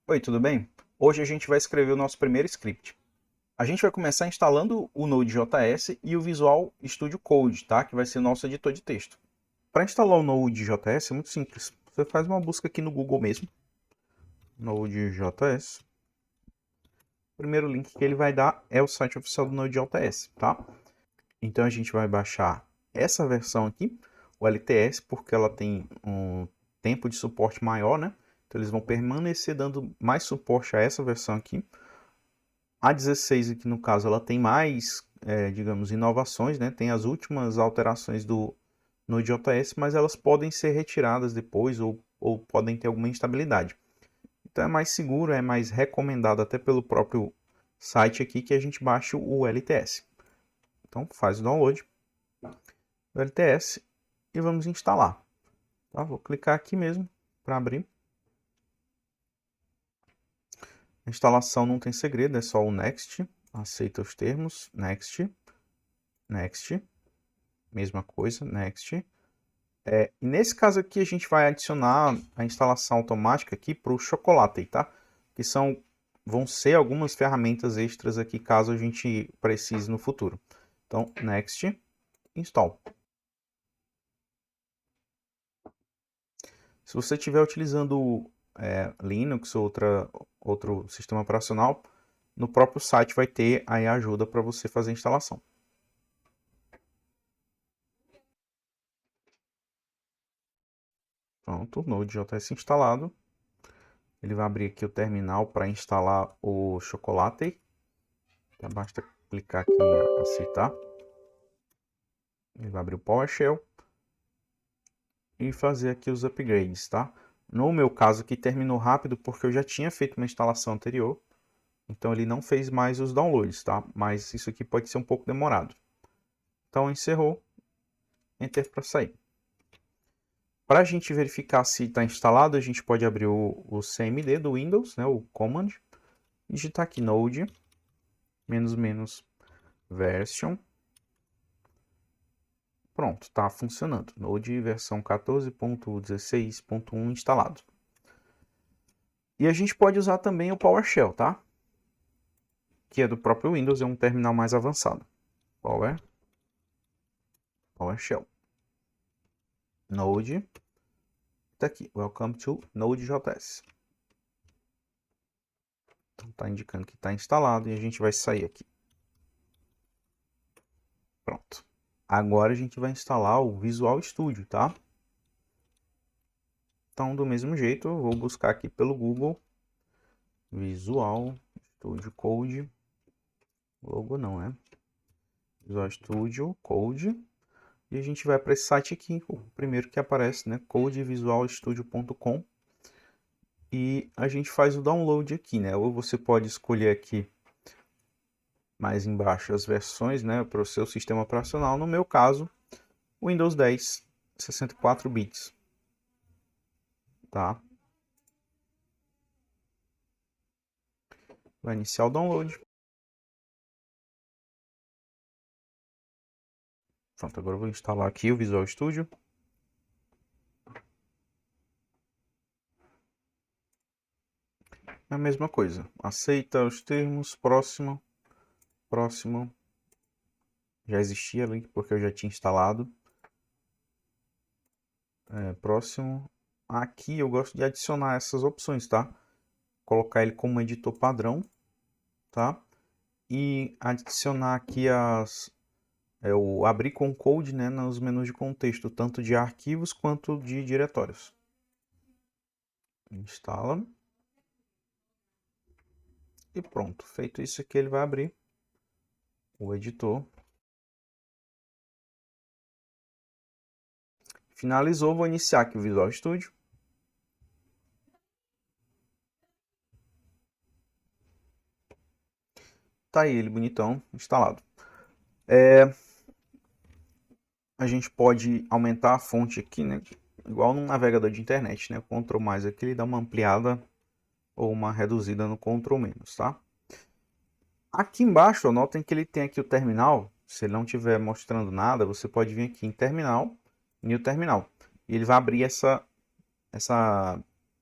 Oi, tudo bem? Hoje a gente vai escrever o nosso primeiro script. A gente vai começar instalando o Node.js e o Visual Studio Code, tá? Que vai ser o nosso editor de texto. Para instalar o Node.js é muito simples. Você faz uma busca aqui no Google mesmo, Node.js. O primeiro link que ele vai dar é o site oficial do Node.js, tá? Então a gente vai baixar essa versão aqui, o LTS, porque ela tem um tempo de suporte maior, né? Então eles vão permanecer dando mais suporte a essa versão aqui. A 16 aqui no caso ela tem mais, digamos, inovações, né? Tem as últimas alterações do Node.js, mas elas podem ser retiradas depois ou podem ter alguma instabilidade. Então é mais seguro, é mais recomendado até pelo próprio site aqui que a gente baixe o LTS. Então faz o download do LTS e vamos instalar. Tá? Vou clicar aqui mesmo para abrir. A instalação não tem segredo, é só o Next, aceita os termos, Next, Next, mesma coisa, Next. E nesse caso aqui a gente vai adicionar a instalação automática aqui para o Chocolate, tá? Que vão ser algumas ferramentas extras aqui caso a gente precise no futuro. Então, Next, Install. Se você estiver utilizando Linux ou outro sistema operacional, no próprio site vai ter aí a ajuda para você fazer a instalação. Pronto, o Node.js instalado. Ele vai abrir aqui o terminal para instalar o Chocolate. Então, basta clicar aqui em aceitar. Ele vai abrir o PowerShell e fazer aqui os upgrades, tá? No meu caso aqui terminou rápido porque eu já tinha feito uma instalação anterior. Então ele não fez mais os downloads, tá? Mas isso aqui pode ser um pouco demorado. Então encerrou, Enter para sair. Para a gente verificar se está instalado, a gente pode abrir o CMD do Windows, né, o Command, digitar aqui node, version. Pronto, está funcionando. Node versão 14.16.1 instalado. E a gente pode usar também o PowerShell, tá? Que é do próprio Windows, é um terminal mais avançado. PowerShell. Node. Está aqui, Welcome to Node.js. Então está indicando que está instalado e a gente vai sair aqui. Pronto. Agora a gente vai instalar o Visual Studio, tá? Então, do mesmo jeito, eu vou buscar aqui pelo Google Visual Studio Code. Logo não, né? Visual Studio Code. E a gente vai para esse site aqui, o primeiro que aparece, né? codevisualstudio.com. E a gente faz o download aqui, né? Ou você pode escolher aqui mais embaixo as versões, né? Para o seu sistema operacional. No meu caso, Windows 10, 64 bits. Tá? Vai iniciar o download. Pronto, agora eu vou instalar aqui o Visual Studio. É a mesma coisa. Aceita os termos, próximo, próximo. Já existia ali porque eu já tinha instalado. Próximo. Aqui eu gosto de adicionar essas opções, tá? Colocar ele como editor padrão, tá? E adicionar aqui o abrir com code, né, nos menus de contexto, tanto de arquivos quanto de diretórios. Instala. E pronto. Feito isso aqui, ele vai abrir o editor. Finalizou, vou iniciar aqui o Visual Studio. Tá aí ele bonitão, instalado. A gente pode aumentar a fonte aqui, né? Igual no navegador de internet, né? O Ctrl mais aqui ele dá uma ampliada ou uma reduzida no Ctrl menos, tá? Aqui embaixo, notem que ele tem aqui o terminal. Se ele não estiver mostrando nada, você pode vir aqui em terminal, new terminal. E ele vai abrir essa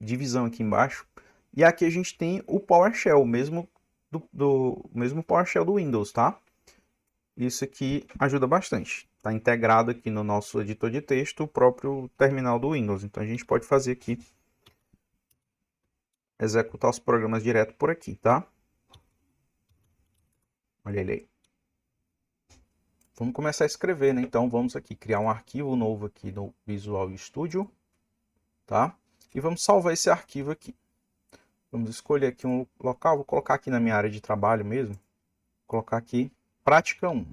divisão aqui embaixo. E aqui a gente tem o PowerShell, o mesmo mesmo PowerShell do Windows, tá? Isso aqui ajuda bastante. Está integrado aqui no nosso editor de texto o próprio terminal do Windows. Então a gente pode fazer aqui, executar os programas direto por aqui, tá? Olha ele aí. Vamos começar a escrever, né? Então vamos aqui criar um arquivo novo aqui no Visual Studio, tá? E vamos salvar esse arquivo aqui. Vamos escolher aqui um local, vou colocar aqui na minha área de trabalho mesmo. Vou colocar aqui prática 1.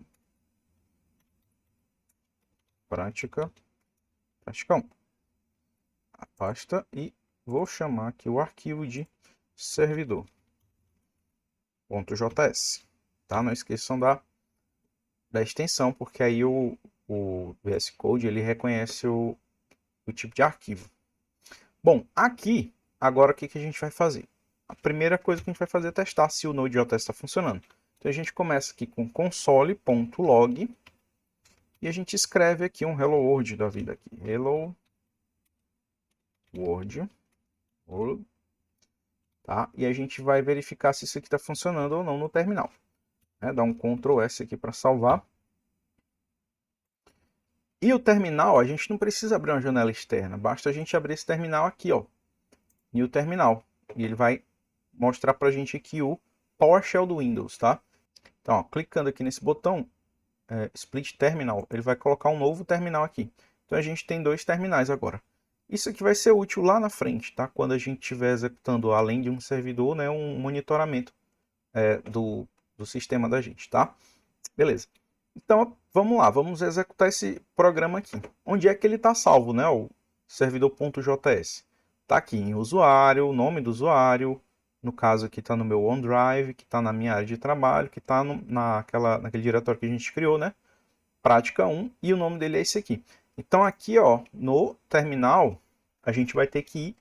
Prática 1. A pasta e vou chamar aqui o arquivo de servidor.js. Tá? Não esqueçam da extensão, porque aí o VS Code ele reconhece o tipo de arquivo. Bom, aqui, agora o que a gente vai fazer? A primeira coisa que a gente vai fazer é testar se o Node.js está funcionando. Então a gente começa aqui com console.log e a gente escreve aqui um Hello World da vida aqui. Hello World. Tá? E a gente vai verificar se isso aqui está funcionando ou não no terminal. Dá um Ctrl S aqui para salvar. E o terminal, a gente não precisa abrir uma janela externa. Basta a gente abrir esse terminal aqui, ó. New Terminal. E ele vai mostrar para a gente aqui o PowerShell do Windows, tá? Então, ó, clicando aqui nesse botão, Split Terminal, ele vai colocar um novo terminal aqui. Então a gente tem 2 terminais agora. Isso aqui vai ser útil lá na frente, tá? Quando a gente estiver executando, além de um servidor, né, um monitoramento do sistema da gente, tá? Beleza. Então, vamos lá, vamos executar esse programa aqui. Onde é que ele está salvo, né? O servidor.js. Está aqui em usuário, o nome do usuário, no caso aqui está no meu OneDrive, que está na minha área de trabalho, que está naquele diretório que a gente criou, né? Prática 1, e o nome dele é esse aqui. Então aqui, ó, no terminal, a gente vai ter que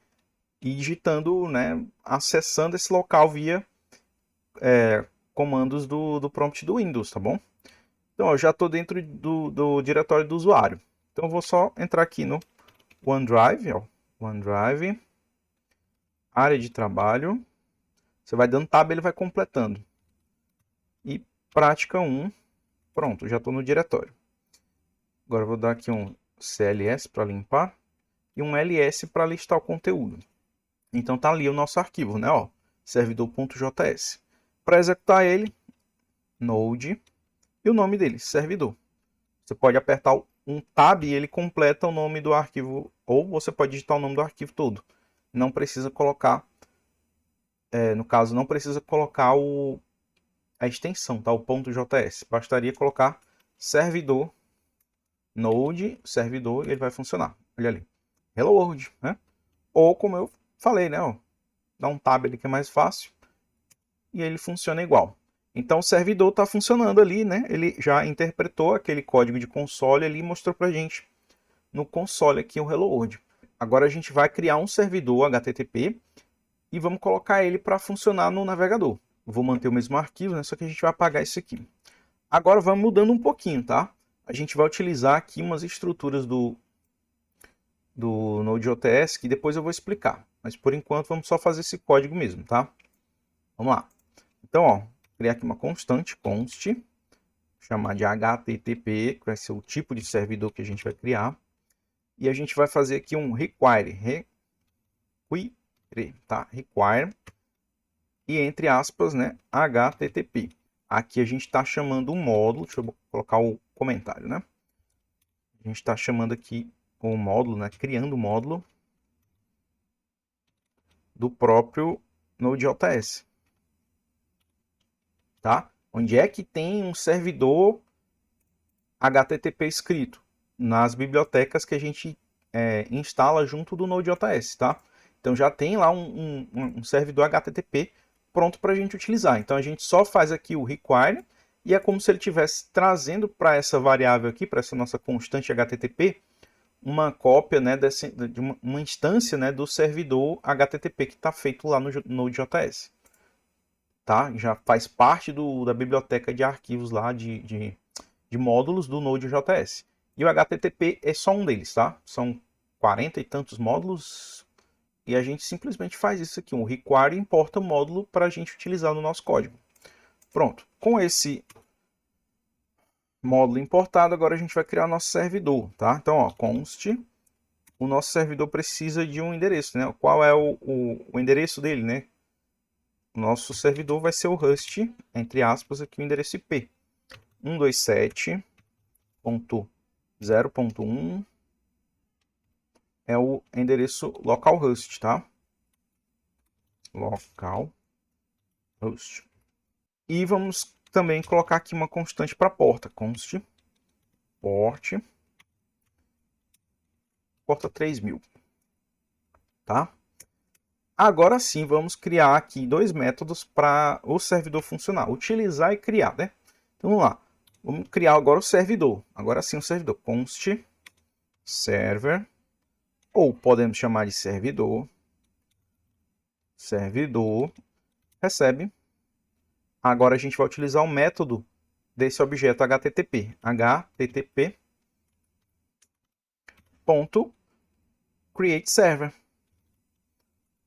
ir digitando, né, acessando esse local via comandos do prompt do Windows, tá bom? Então, ó, eu já estou dentro do diretório do usuário. Então, eu vou só entrar aqui no OneDrive, ó, OneDrive, área de trabalho. Você vai dando tab, ele vai completando. E prática 1, pronto, já estou no diretório. Agora eu vou dar aqui um CLS para limpar e um LS para listar o conteúdo. Então tá ali o nosso arquivo, né, ó, servidor.js. Para executar ele, node e o nome dele, servidor. Você pode apertar um tab e ele completa o nome do arquivo, ou você pode digitar o nome do arquivo todo. Não precisa colocar, no caso, não precisa colocar a extensão, tá? O .js. Bastaria colocar servidor, node, servidor, e ele vai funcionar. Olha ali. Hello World, né? Ou como eu falei, né? Ó, dá um tab ali que é mais fácil e ele funciona igual. Então o servidor está funcionando ali, né? Ele já interpretou aquele código de console ali e mostrou para a gente no console aqui o Hello World. Agora a gente vai criar um servidor HTTP e vamos colocar ele para funcionar no navegador. Vou manter o mesmo arquivo, né? Só que a gente vai apagar isso aqui. Agora vamos mudando um pouquinho, tá? A gente vai utilizar aqui umas estruturas do Node.js que depois eu vou explicar. Mas por enquanto vamos só fazer esse código mesmo, tá? Vamos lá. Então, ó, criar aqui uma constante, const, chamar de HTTP, que vai ser o tipo de servidor que a gente vai criar. E a gente vai fazer aqui um require, tá? Require, e entre aspas, né, HTTP. Aqui a gente está chamando um módulo, deixa eu colocar o comentário, né? A gente está chamando aqui o módulo, né, criando o módulo do próprio Node.js. Tá? Onde é que tem um servidor HTTP escrito? Nas bibliotecas que a gente instala junto do Node.js, tá? Então já tem lá um servidor HTTP pronto para a gente utilizar. Então a gente só faz aqui o require e é como se ele estivesse trazendo para essa variável aqui, para essa nossa constante HTTP, uma cópia, né, de uma instância, né, do servidor HTTP que está feito lá no Node.js. Tá? Já faz parte da biblioteca de arquivos lá de módulos do Node.js. E o HTTP é só um deles, tá? São 40 e tantos módulos, E a gente simplesmente faz isso aqui, um require, importa o módulo para a gente utilizar no nosso código. Pronto, com esse módulo importado, agora a gente vai criar o nosso servidor, tá? Então, ó, const, o nosso servidor precisa de um endereço, né? Qual é o endereço dele, né? O nosso servidor vai ser o host, entre aspas, aqui o endereço IP. 127.0.1 é o endereço localhost, tá? Localhost. E vamos também colocar aqui uma constante para a porta. Const porta 3000, tá? Agora sim, vamos criar aqui dois métodos para o servidor funcionar. Utilizar e criar, né? Então vamos lá. Vamos criar agora o servidor. Agora sim o servidor. Const server, ou podemos chamar de servidor. Servidor recebe. Agora a gente vai utilizar o método desse objeto HTTP. HTTP.createServer.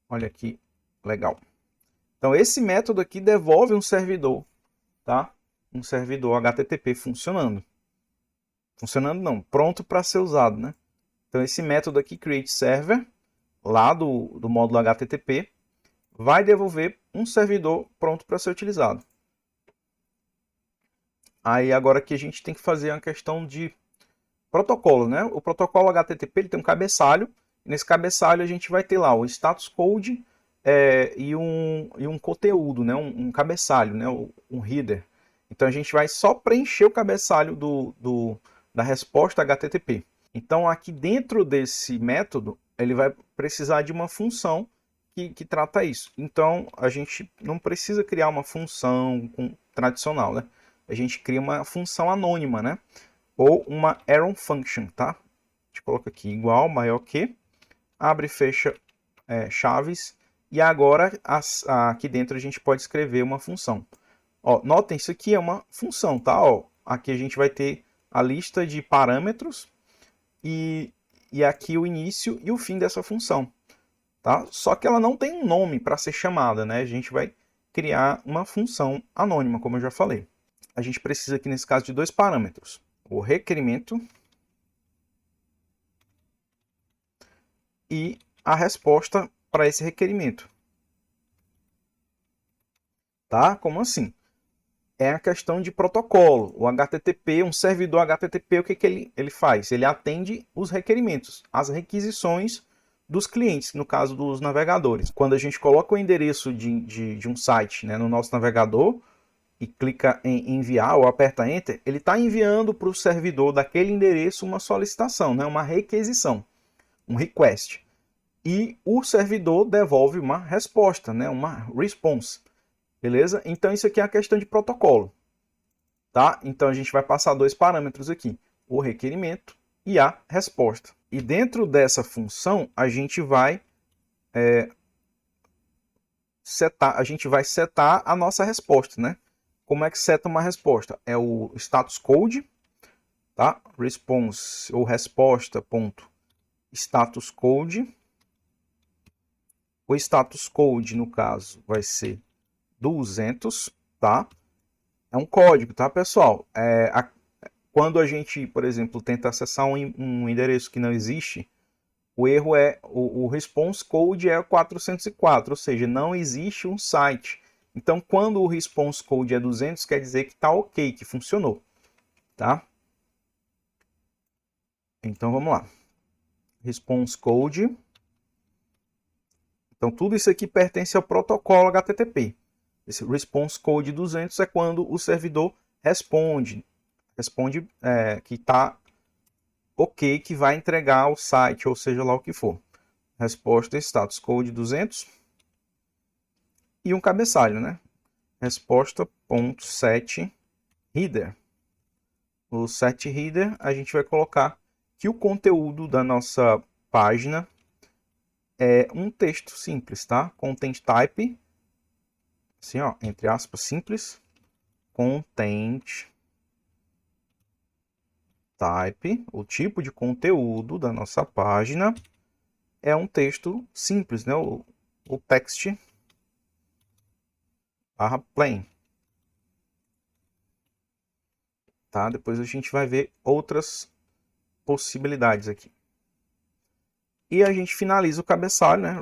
Olha que legal. Então esse método aqui devolve um servidor, tá? Um servidor HTTP funcionando. Funcionando não, pronto para ser usado, né? Então esse método aqui, createServer, lá do módulo HTTP, vai devolver um servidor pronto para ser utilizado. Aí agora aqui a gente tem que fazer uma questão de protocolo, né? O protocolo HTTP ele tem um cabeçalho. Nesse cabeçalho a gente vai ter lá o status code e um conteúdo, né? Um cabeçalho, né? Um header. Então a gente vai só preencher o cabeçalho da resposta HTTP. Então aqui dentro desse método ele vai precisar de uma função que trata isso. Então a gente não precisa criar uma função tradicional, né? A gente cria uma função anônima, né? Ou uma arrow function, tá? A gente coloca aqui igual, maior que, abre e fecha chaves, e agora aqui dentro a gente pode escrever uma função. Ó, notem, isso aqui é uma função, tá? Ó, aqui a gente vai ter a lista de parâmetros e aqui o início e o fim dessa função, tá? Só que ela não tem um nome para ser chamada, né? A gente vai criar uma função anônima, como eu já falei. A gente precisa aqui nesse caso de dois parâmetros. O requerimento e a resposta para esse requerimento. Tá? Como assim? É a questão de protocolo. O HTTP, um servidor HTTP, o que ele faz? Ele atende os requerimentos, as requisições dos clientes, no caso dos navegadores. Quando a gente coloca o endereço de um site, né, no nosso navegador e clica em enviar ou aperta Enter, ele está enviando para o servidor daquele endereço uma solicitação, né, uma requisição, um request. E o servidor devolve uma resposta, né, uma response. Beleza? Então isso aqui é a questão de protocolo. Tá? Então a gente vai passar dois parâmetros aqui, o requerimento e a resposta. E dentro dessa função a gente vai setar a nossa resposta, né? Como é que seta uma resposta? É o status code, tá? Response ou resposta.status code. O status code no caso vai ser 200, tá? É um código, tá, pessoal? Quando a gente, por exemplo, tenta acessar um endereço que não existe, o erro é o response code é 404, ou seja, não existe um site. Então, quando o response code é 200, quer dizer que está ok, que funcionou, tá? Então, vamos lá. Response code. Então, tudo isso aqui pertence ao protocolo HTTP. Esse response code 200 é quando o servidor responde que está ok, que vai entregar o site, ou seja lá o que for. Resposta status code 200 e um cabeçalho, né? Resposta.setHeader. O setHeader a gente vai colocar que o conteúdo da nossa página é um texto simples, tá? Content type, assim, ó, entre aspas, simples. Content type, o tipo de conteúdo da nossa página é um texto simples, né? O text barra plain. Tá? Depois a gente vai ver outras possibilidades aqui. E a gente finaliza o cabeçalho, né?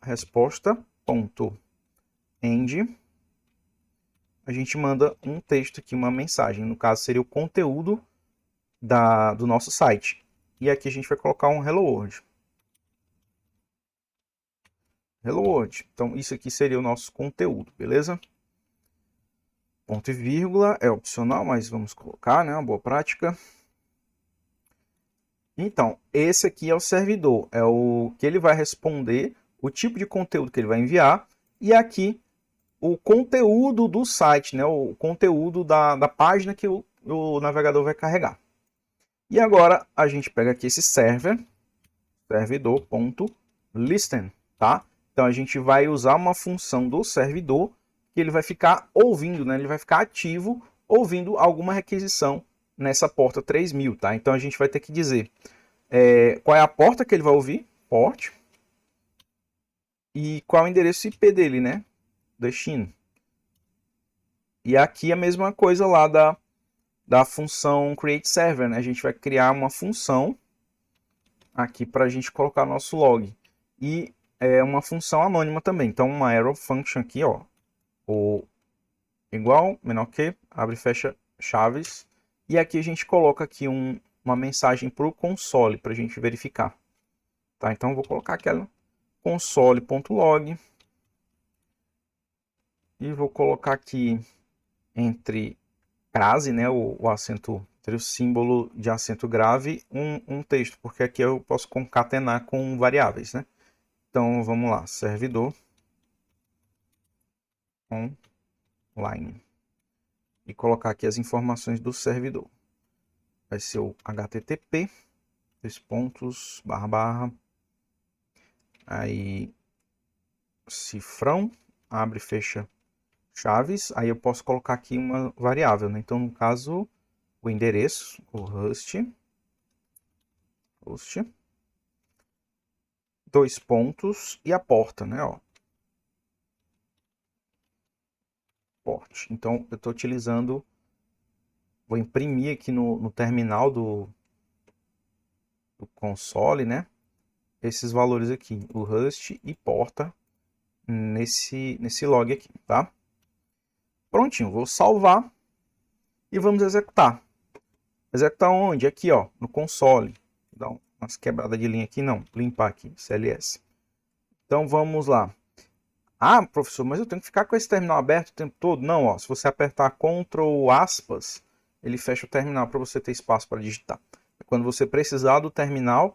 Resposta.end. A gente manda um texto aqui, uma mensagem. No caso, seria o conteúdo do nosso site. E aqui a gente vai colocar um Hello World. Hello World. Então, isso aqui seria o nosso conteúdo, beleza? Ponto e vírgula é opcional, mas vamos colocar, né? Uma boa prática. Então, esse aqui é o servidor. É o que ele vai responder, o tipo de conteúdo que ele vai enviar. E aqui, o conteúdo do site, né? O conteúdo da página que o navegador vai carregar. E agora, a gente pega aqui esse servidor.listen, tá? Então, a gente vai usar uma função do servidor que ele vai ficar ouvindo, né? Ele vai ficar ativo ouvindo alguma requisição nessa porta 3000, tá? Então, a gente vai ter que dizer qual é a porta que ele vai ouvir, port, e qual é o endereço IP dele, né? Destino. E aqui a mesma coisa lá da função createServer, né? A gente vai criar uma função aqui para a gente colocar nosso log. E é uma função anônima também. Então, uma arrow function aqui, ó. O igual, menor que, abre e fecha chaves. E aqui a gente coloca aqui uma mensagem para o console, para a gente verificar. Tá? Então, eu vou colocar aquela console.log. E vou colocar aqui entre crase, né, o acento, entre o símbolo de acento grave, um texto, porque aqui eu posso concatenar com variáveis, né? Então, vamos lá, servidor online. E colocar aqui as informações do servidor. Vai ser o http, aí cifrão, abre e fecha chaves, aí eu posso colocar aqui uma variável, né? Então, no caso, o endereço, o host, 2 pontos e a porta, né? Ó. Port. Então, eu estou utilizando, vou imprimir aqui no terminal do console, né? Esses valores aqui, o host e porta, nesse log aqui, tá? Prontinho, vou salvar e vamos executar. Executar onde? Aqui, ó, no console. Dá umas quebradas de linha aqui, não. Limpar aqui, CLS. Então, vamos lá. Ah, professor, mas eu tenho que ficar com esse terminal aberto o tempo todo? Não, ó, se você apertar Ctrl aspas, ele fecha o terminal para você ter espaço para digitar. Quando você precisar do terminal,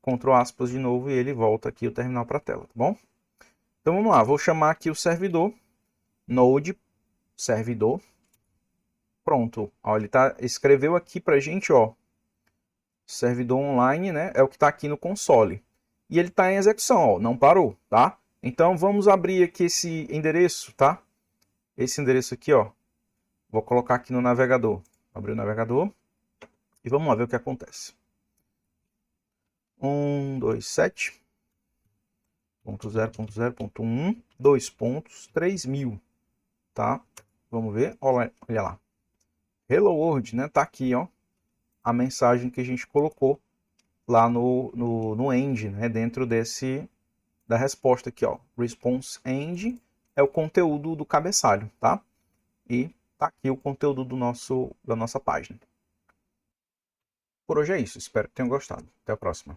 Ctrl aspas de novo e ele volta aqui o terminal para a tela, tá bom? Então vamos lá, vou chamar aqui o servidor, node servidor. Pronto, ó, ele escreveu aqui para a gente, ó, servidor online, né? É o que está aqui no console. E ele está em execução, ó, não parou, tá? Então vamos abrir aqui esse endereço, tá? Esse endereço aqui, ó. Vou colocar aqui no navegador. Abrir o navegador. E vamos lá ver o que acontece. 127.0.0.1 2 pontos 3000, tá? Vamos ver. Olha lá. Hello World, né? Tá aqui, ó. A mensagem que a gente colocou lá no end, né? Dentro da resposta aqui, ó. Response end é o conteúdo do cabeçalho, tá? E tá aqui o conteúdo da nossa página. Por hoje é isso. Espero que tenham gostado. Até a próxima.